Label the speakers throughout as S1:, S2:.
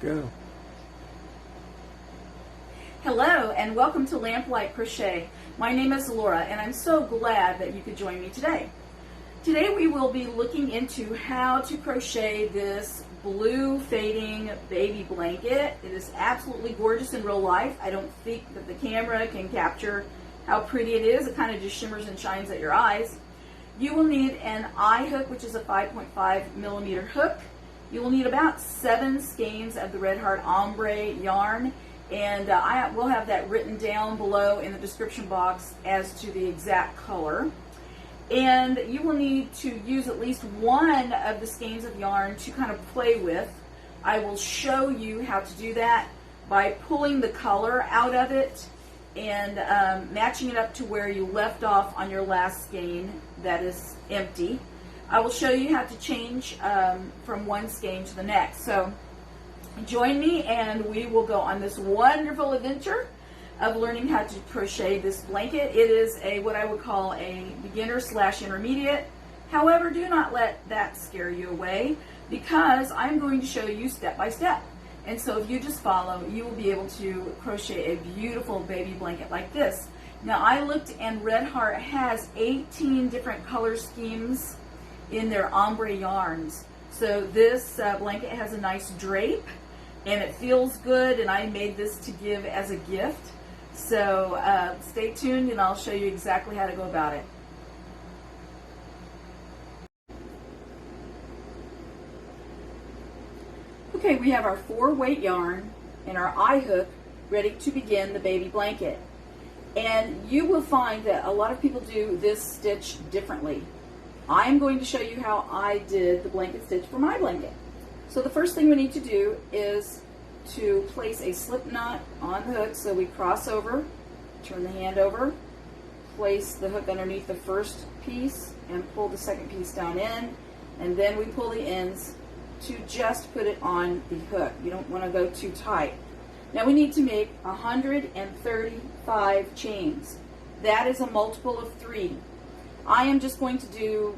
S1: Go.
S2: Hello and welcome to Lamplight Crochet. My name is Laura and I'm so glad that you could join me today. Today we will be looking into how to crochet this blue fading baby blanket. It is absolutely gorgeous in real life. I don't think that the camera can capture how pretty it is. It kind of just shimmers and shines at your eyes. You will need an eye hook, which is a 5.5 millimeter hook. You will need about 7 skeins of the Red Heart Ombre yarn, and I will have that written down below in the description box as to the exact color. And you will need to use at least one of the skeins of yarn to kind of play with. I will show you how to do that by pulling the color out of it and matching it up to where you left off on your last skein that is empty. I will show you how to change from one skein to the next. So join me and we will go on this wonderful adventure of learning how to crochet this blanket. It is what I would call a beginner / intermediate. However, do not let that scare you away because I'm going to show you step by step. And so if you just follow, you will be able to crochet a beautiful baby blanket like this. Now I looked and Red Heart has 18 different color schemes in their ombre yarns. So this blanket has a nice drape and it feels good, and I made this to give as a gift. So stay tuned and I'll show you exactly how to go about it. Okay, we have our 4-weight yarn and our eye hook ready to begin the baby blanket. And you will find that a lot of people do this stitch differently. I'm going to show you how I did the blanket stitch for my blanket. So the first thing we need to do is to place a slip knot on the hook. So we cross over, turn the hand over, place the hook underneath the first piece and pull the second piece down in, and then we pull the ends to just put it on the hook. You don't want to go too tight. Now we need to make 135 chains. That is a multiple of 3. I am just going to do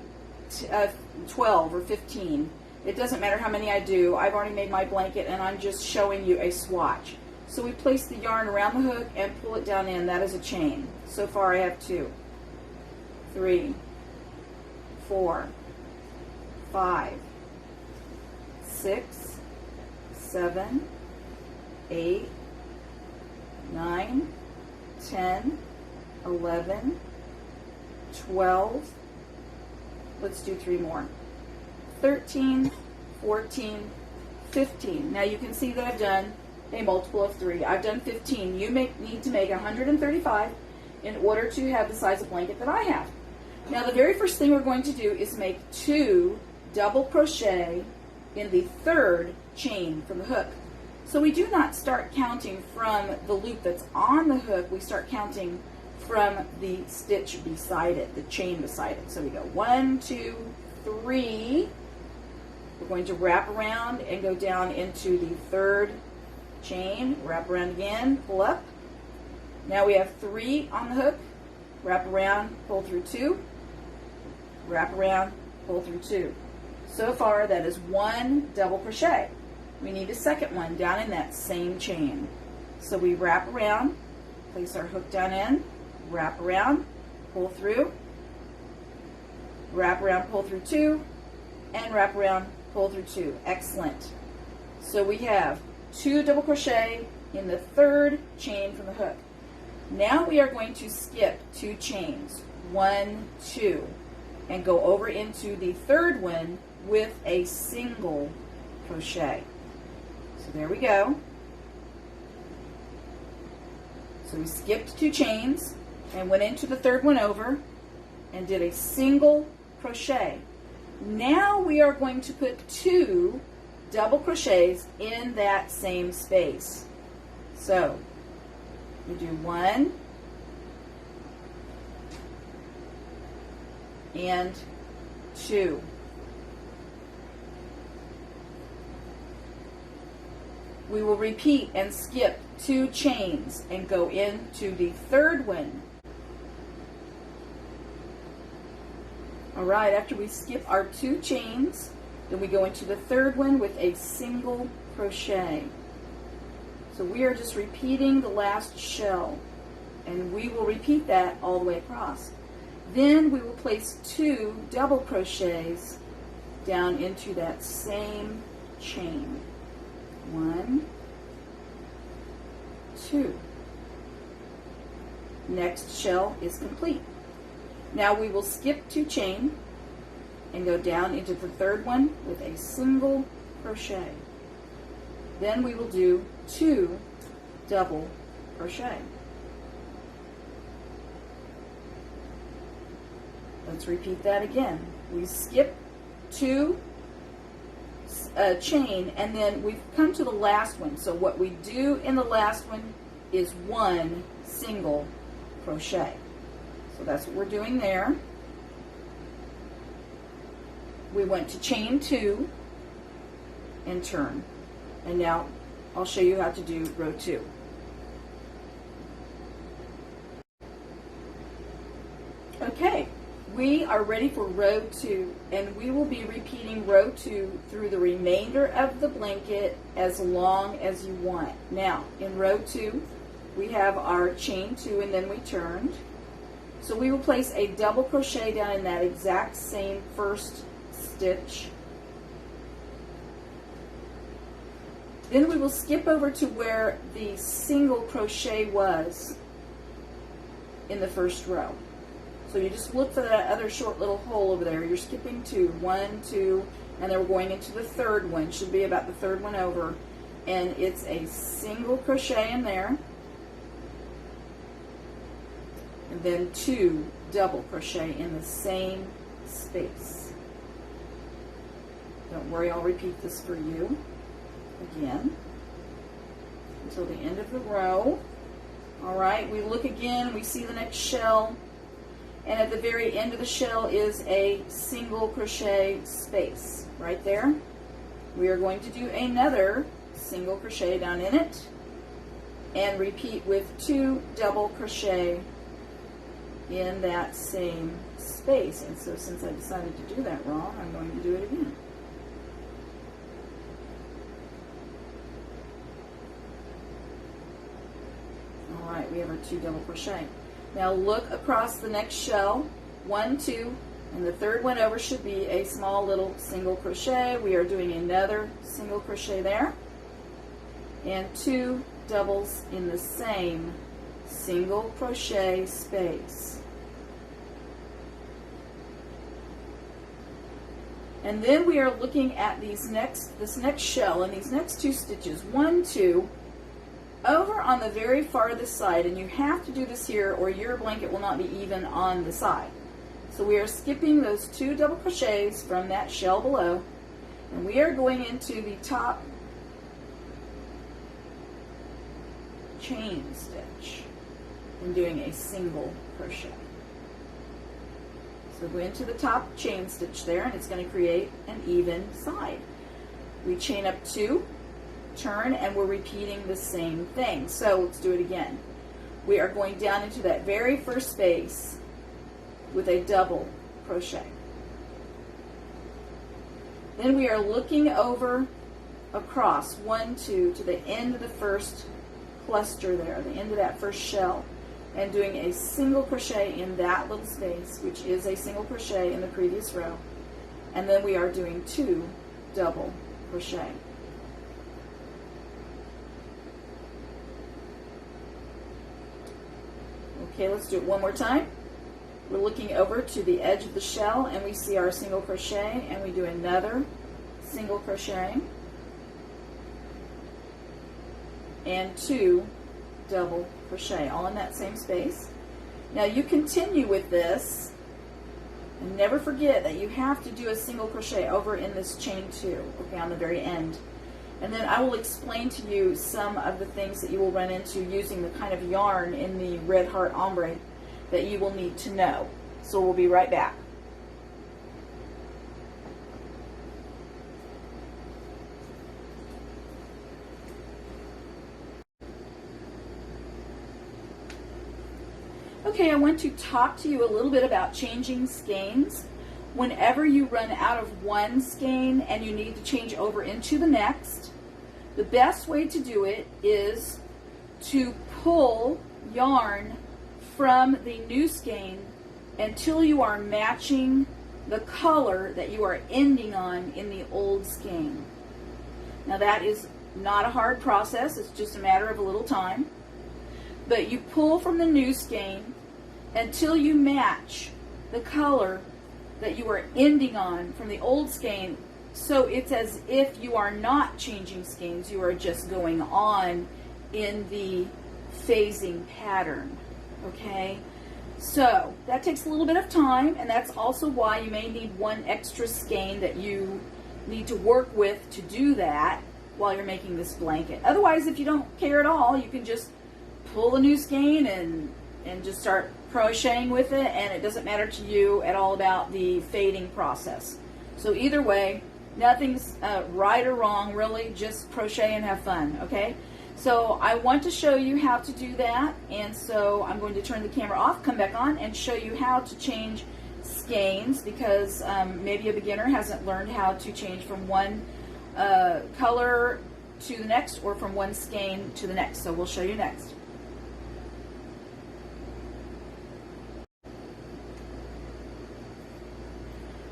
S2: 12 or 15. It doesn't matter how many I do. I've already made my blanket and I'm just showing you a swatch. So we place the yarn around the hook and pull it down in. That is a chain. So far I have 2, 3, 4, 5, 6, 7, 8, 9, 10, 11, 12, let's do 3 more, 13, 14, 15. Now you can see that I've done a multiple of 3. I've done 15. You need to make 135 in order to have the size of blanket that I have. Now the very first thing we're going to do is make 2 double crochet in the 3rd chain from the hook. So we do not start counting from the loop that's on the hook. We start counting from the stitch beside it, the chain beside it. So we go 1, 2, 3. We're going to wrap around and go down into the 3rd chain, wrap around again, pull up. Now we have 3 on the hook, wrap around, pull through 2, wrap around, pull through 2. So far that is 1 double crochet. We need a second one down in that same chain. So we wrap around, place our hook down in, wrap around, pull through, wrap around, pull through 2, and wrap around, pull through 2. Excellent. So we have 2 double crochet in the 3rd chain from the hook. Now we are going to skip 2 chains, 1, 2, and go over into the 3rd one with a single crochet. So there we go. So we skipped 2 chains and went into the 3rd one over and did a single crochet. Now we are going to put 2 double crochets in that same space. So we do 1 and 2. We will repeat and skip 2 chains and go into the 3rd one. All right, after we skip our 2 chains, then we go into the 3rd one with a single crochet. So we are just repeating the last shell, and we will repeat that all the way across. Then we will place 2 double crochets down into that same chain. 1, 2. Next shell is complete. Now we will skip 2 chain and go down into the 3rd one with a single crochet. Then we will do 2 double crochet. Let's repeat that again. We skip 2 chain, and then we've come to the last one. So what we do in the last one is 1 single crochet. So that's what we're doing there. We went to chain 2 and turn. And now I'll show you how to do row 2. Okay, we are ready for row 2, and we will be repeating row 2 through the remainder of the blanket as long as you want. Now, in row 2, we have our chain 2 and then we turned. So we will place a double crochet down in that exact same first stitch. Then we will skip over to where the single crochet was in the first row. So you just look for that other short little hole over there. You're skipping 2, 1, 2, and then we're going into the 3rd one. Should be about the 3rd one over. And it's a single crochet in there. And then 2 double crochet in the same space. Don't worry, I'll repeat this for you again until the end of the row. Alright, we look again, we see the next shell, and at the very end of the shell is a single crochet space right there. We are going to do another single crochet down in it and repeat with 2 double crochet in that same space. And so since I decided to do that wrong, I'm going to do it again. Alright, we have our 2 double crochet. Now look across the next shell, 1, 2, and the 3rd one over should be a small little single crochet. We are doing another single crochet there, and 2 doubles in the same single crochet space. And then we are looking at this next shell and these next 2 stitches, 1, 2, over on the very farthest side, and you have to do this here or your blanket will not be even on the side. So we are skipping those 2 double crochets from that shell below, and we are going into the top chain stitch and doing a single crochet. So go into the top chain stitch there, and it's going to create an even side. We chain up 2, turn, and we're repeating the same thing. So let's do it again. We are going down into that very first space with a double crochet. Then we are looking over across 1, 2 to the end of the first cluster there, the end of that first shell, and doing a single crochet in that little space, which is a single crochet in the previous row. And then we are doing 2 double crochet. Okay, let's do it one more time. We're looking over to the edge of the shell and we see our single crochet, and we do another single crochet and 2 double crochet, all in that same space. Now you continue with this, and never forget that you have to do a single crochet over in this chain 2, okay, on the very end. And then I will explain to you some of the things that you will run into using the kind of yarn in the Red Heart Ombre that you will need to know. So we'll be right back. Okay, I want to talk to you a little bit about changing skeins. Whenever you run out of one skein and you need to change over into the next The best way to do it is to pull yarn from the new skein until you are matching the color that you are ending on in the old skein. Now that is not a hard process, it's just a matter of a little time. But you pull from the new skein until you match the color that you are ending on from the old skein, so it's as if you are not changing skeins, you are just going on in the phasing pattern, okay? So that takes a little bit of time, and that's also why you may need one extra skein that you need to work with to do that while you're making this blanket. Otherwise, if you don't care at all, you can just pull a new skein and just start crocheting with it, and it doesn't matter to you at all about the fading process. So either way, nothing's right or wrong, really, just crochet and have fun, okay? So I want to show you how to do that, and so I'm going to turn the camera off, come back on, and show you how to change skeins, because maybe a beginner hasn't learned how to change from one color to the next, or from one skein to the next. So we'll show you next.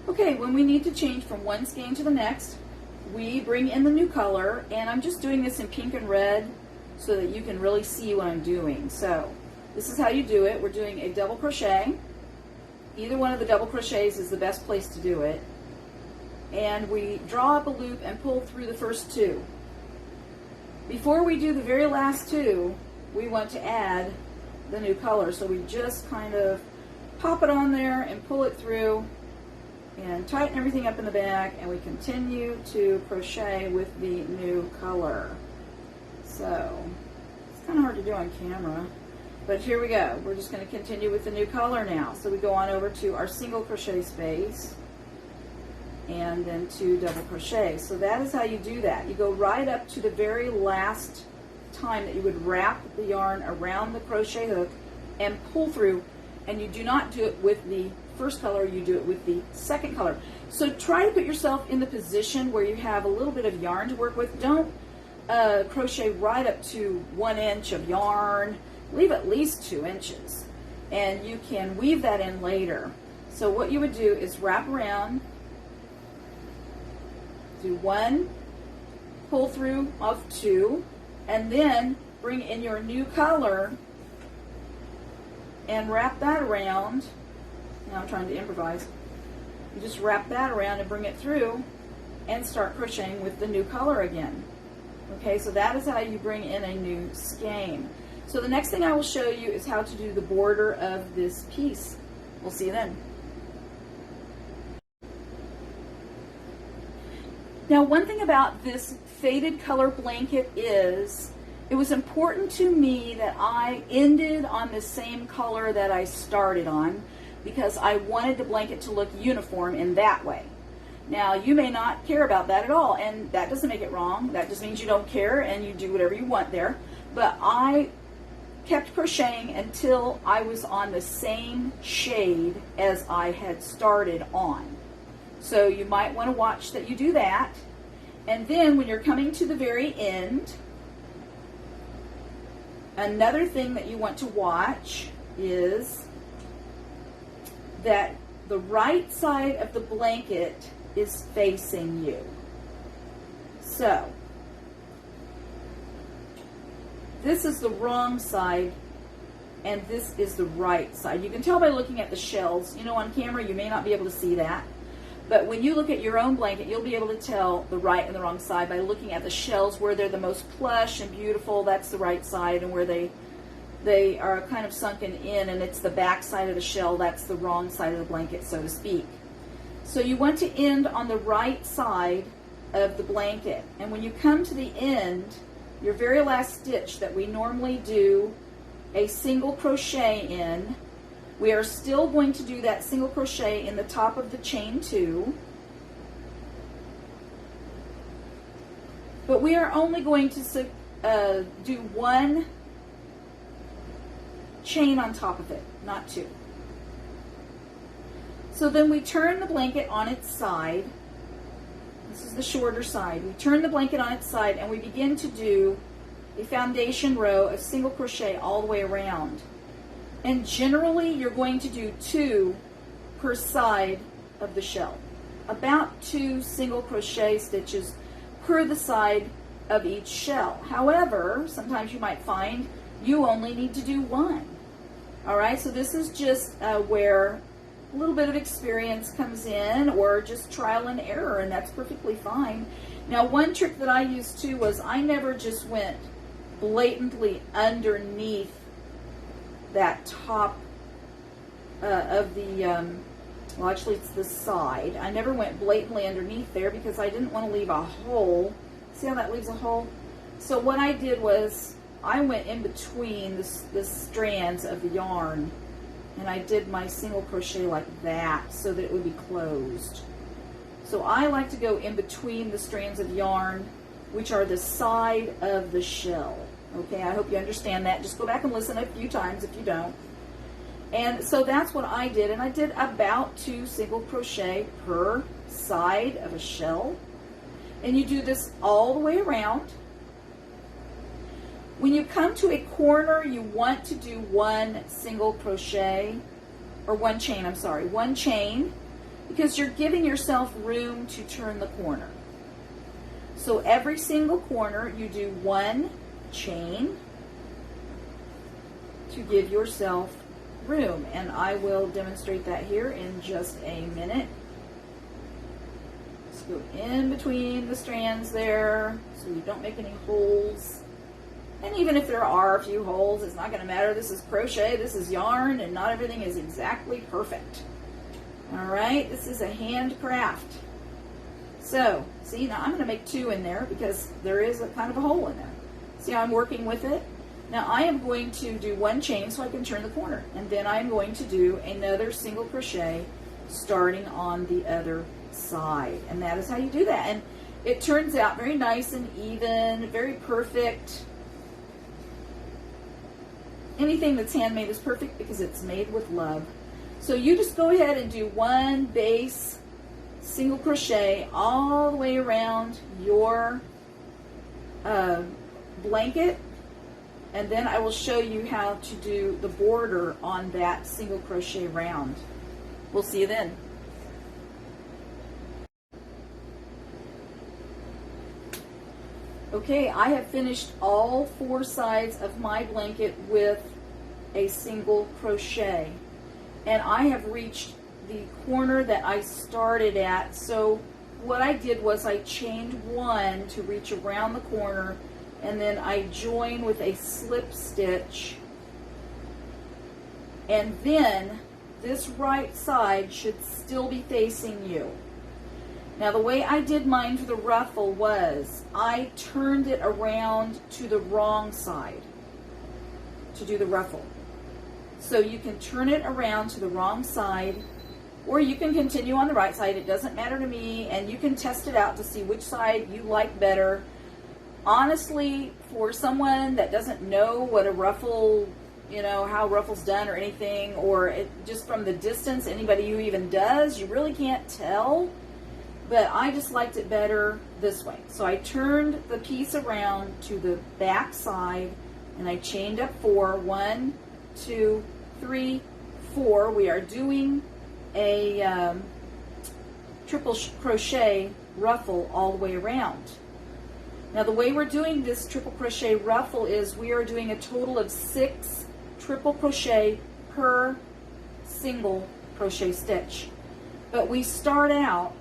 S2: Okay, when we need to change from one skein to the next, we bring in the new color, and I'm just doing this in pink and red so that you can really see what I'm doing. So this is how you do it. We're doing a double crochet. Either one of the double crochets is the best place to do it. And we draw up a loop and pull through the first two. Before we do the very last two, we want to add the new color. So we just kind of pop it on there and pull it through and tighten everything up in the back, and we continue to crochet with the new color. So it's kind of hard to do on camera, but here we go. We're just going to continue with the new color now. So we go on over to our single crochet space and then two double crochet. So that is how you do that. You go right up to the very last time that you would wrap the yarn around the crochet hook and pull through, and you do not do it with the first color, you do it with the second color. So try to put yourself in the position where you have a little bit of yarn to work with. Don't crochet right up to 1 inch of yarn. Leave at least 2 inches, and you can weave that in later. So what you would do is wrap around, do 1, pull through of 2, and then bring in your new color and wrap that around. Now I'm trying to improvise. You just wrap that around and bring it through and start crocheting with the new color again. Okay, so that is how you bring in a new skein. So the next thing I will show you is how to do the border of this piece. We'll see you then. Now, one thing about this faded color blanket is it was important to me that I ended on the same color that I started on, because I wanted the blanket to look uniform in that way. Now, you may not care about that at all, and that doesn't make it wrong. That just means you don't care and you do whatever you want there. But I kept crocheting until I was on the same shade as I had started on. So you might want to watch that you do that. And then when you're coming to the very end, another thing that you want to watch is that the right side of the blanket is facing you. So this is the wrong side and this is the right side. You can tell by looking at the shells. You know, on camera you may not be able to see that, but when you look at your own blanket, you'll be able to tell the right and the wrong side by looking at the shells. Where they're the most plush and beautiful, that's the right side, and where they are kind of sunken in and it's the back side of the shell, that's the wrong side of the blanket, so to speak. So you want to end on the right side of the blanket, and when you come to the end, your very last stitch that we normally do a single crochet in, we are still going to do that single crochet in the top of the chain 2, but we are only going to do 1 chain on top of it, not 2. So then we turn the blanket on its side. This is the shorter side. We turn the blanket on its side and we begin to do a foundation row of single crochet all the way around. And generally you're going to do 2 per side of the shell. About 2 single crochet stitches per the side of each shell. However, sometimes you might find you only need to do 1. All right, so this is just where a little bit of experience comes in, or just trial and error, and that's perfectly fine. Now, one trick that I used too was I never just went blatantly underneath that top of the, well, actually it's the side. I never went blatantly underneath there because I didn't want to leave a hole. See how that leaves a hole? So what I did was I went in between the strands of the yarn, and I did my single crochet like that so that it would be closed. So I like to go in between the strands of yarn, which are the side of the shell. Okay, I hope you understand that. Just go back and listen a few times if you don't. And so that's what I did, and I did about 2 single crochet per side of a shell. And you do this all the way around. When you come to a corner, you want to do 1 single crochet, or 1 chain, I'm sorry, 1 chain, because you're giving yourself room to turn the corner. So every single corner, you do 1 chain to give yourself room. And I will demonstrate that here in just a minute. Just go in between the strands there so you don't make any holes. And even if there are a few holes, it's not going to matter. This is crochet, this is yarn, and not everything is exactly perfect. All right, this is a handcraft. So, see, now I'm going to make 2 in there because there is a kind of a hole in there. See how I'm working with it? Now I am going to do 1 chain so I can turn the corner. And then I'm going to do another single crochet starting on the other side. And that is how you do that. And it turns out very nice and even, very perfect. Anything that's handmade is perfect because it's made with love. So you just go ahead and do 1 base single crochet all the way around your blanket, and then I will show you how to do the border on that single crochet round. We'll see you then. Okay, I have finished all 4 sides of my blanket with a single crochet, and I have reached the corner that I started at. So what I did was I chained 1 to reach around the corner, and then I join with a slip stitch, and then this right side should still be facing you. Now the way I did mine for the ruffle was I turned it around to the wrong side to do the ruffle. So you can turn it around to the wrong side, or you can continue on the right side. It doesn't matter to me, and you can test it out to see which side you like better. Honestly, for someone that doesn't know what a ruffle, you know, how ruffle's done or anything, or just from the distance, anybody who even does, you really can't tell. But I just liked it better this way. So I turned the piece around to the back side, and I chained up 4. 1, 2, 3, 4. We are doing a triple crochet ruffle all the way around. Now the way we're doing this triple crochet ruffle is we are doing a total of 6 triple crochet per single crochet stitch. But we start out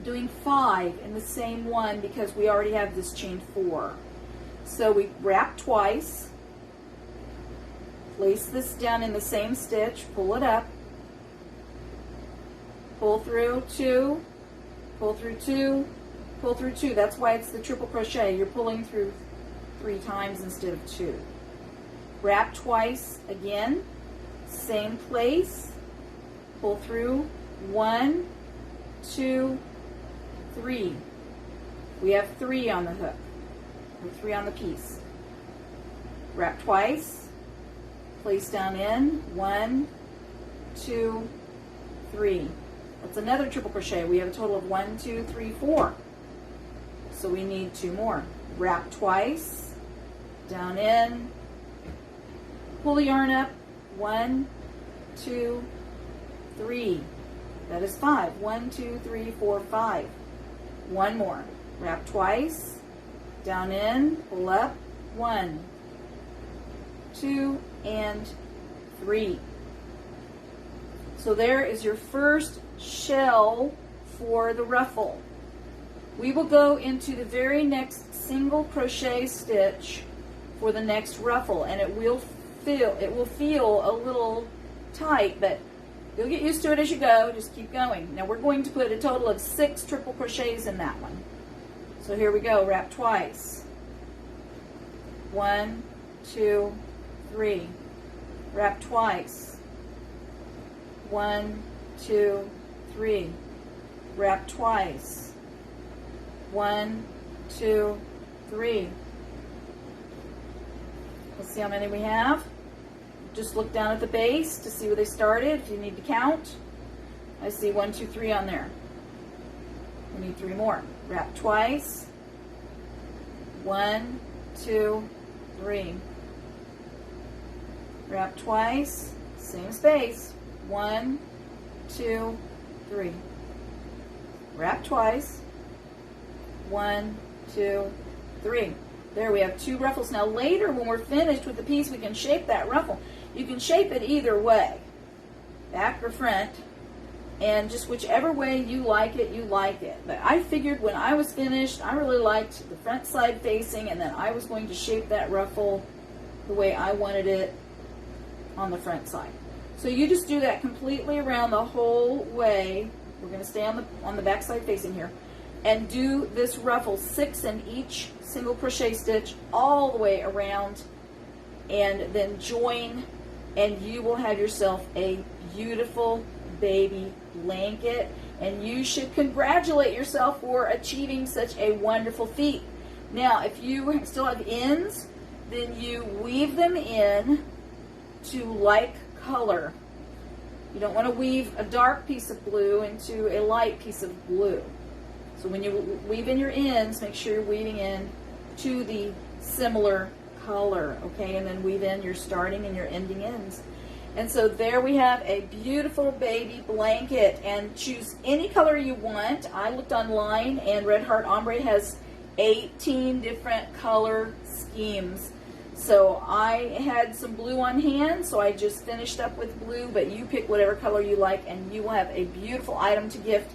S2: doing 5 in the same one because we already have this chain 4. So we wrap twice, place this down in the same stitch, pull it up, pull through 2, pull through 2, pull through 2. That's why it's the triple crochet. You're pulling through 3 times instead of 2. Wrap twice again, same place, pull through 1, 2, 3. We have 3 on the hook, or 3 on the piece. Wrap twice, place down in 1, 2, 3. That's another triple crochet. We have a total of 1, 2, 3, 4. So we need 2 more. Wrap twice, down in, pull the yarn up, 1, 2, 3. That is 5. 1, 2, 3, 4, 5. 1 more. Wrap twice, down in, pull up, 1, 2, and 3. So there is your first shell for the ruffle. We will go into the very next single crochet stitch for the next ruffle, and it will feel a little tight, but you'll get used to it as you go. Just keep going. Now we're going to put a total of 6 triple crochets in that one. So here we go. Wrap twice. 1, 2, 3. Wrap twice. 1, 2, 3. Wrap twice. 1, 2, 3. Let's see how many we have. Just look down at the base to see where they started if you need to count. I see 1, 2, 3 on there. We need 3 more. Wrap twice. 1, 2, 3. Wrap twice. Same space. 1, 2, 3. Wrap twice. 1, 2, 3. There we have 2 ruffles. Now later when we're finished with the piece, we can shape that ruffle. You can shape it either way, back or front, and just whichever way you like it, you like it. But I figured when I was finished, I really liked the front side facing, and then I was going to shape that ruffle the way I wanted it on the front side. So you just do that completely around the whole way. We're going to stay on the back side facing here, and do this ruffle 6 in each single crochet stitch all the way around, and then join, and you will have yourself a beautiful baby blanket, and you should congratulate yourself for achieving such a wonderful feat. Now if you still have ends, then you weave them in to like color. You don't want to weave a dark piece of blue into a light piece of blue. So when you weave in your ends, make sure you're weaving in to the similar color, okay? And then weave in your starting and your ending ends. And so there we have a beautiful baby blanket, and choose any color you want. I looked online, and Red Heart Ombre has 18 different color schemes. So I had some blue on hand, so I just finished up with blue, but you pick whatever color you like, and you will have a beautiful item to gift.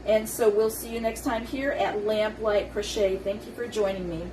S2: And so we'll see you next time here at Lamplight Crochet. Thank you for joining me.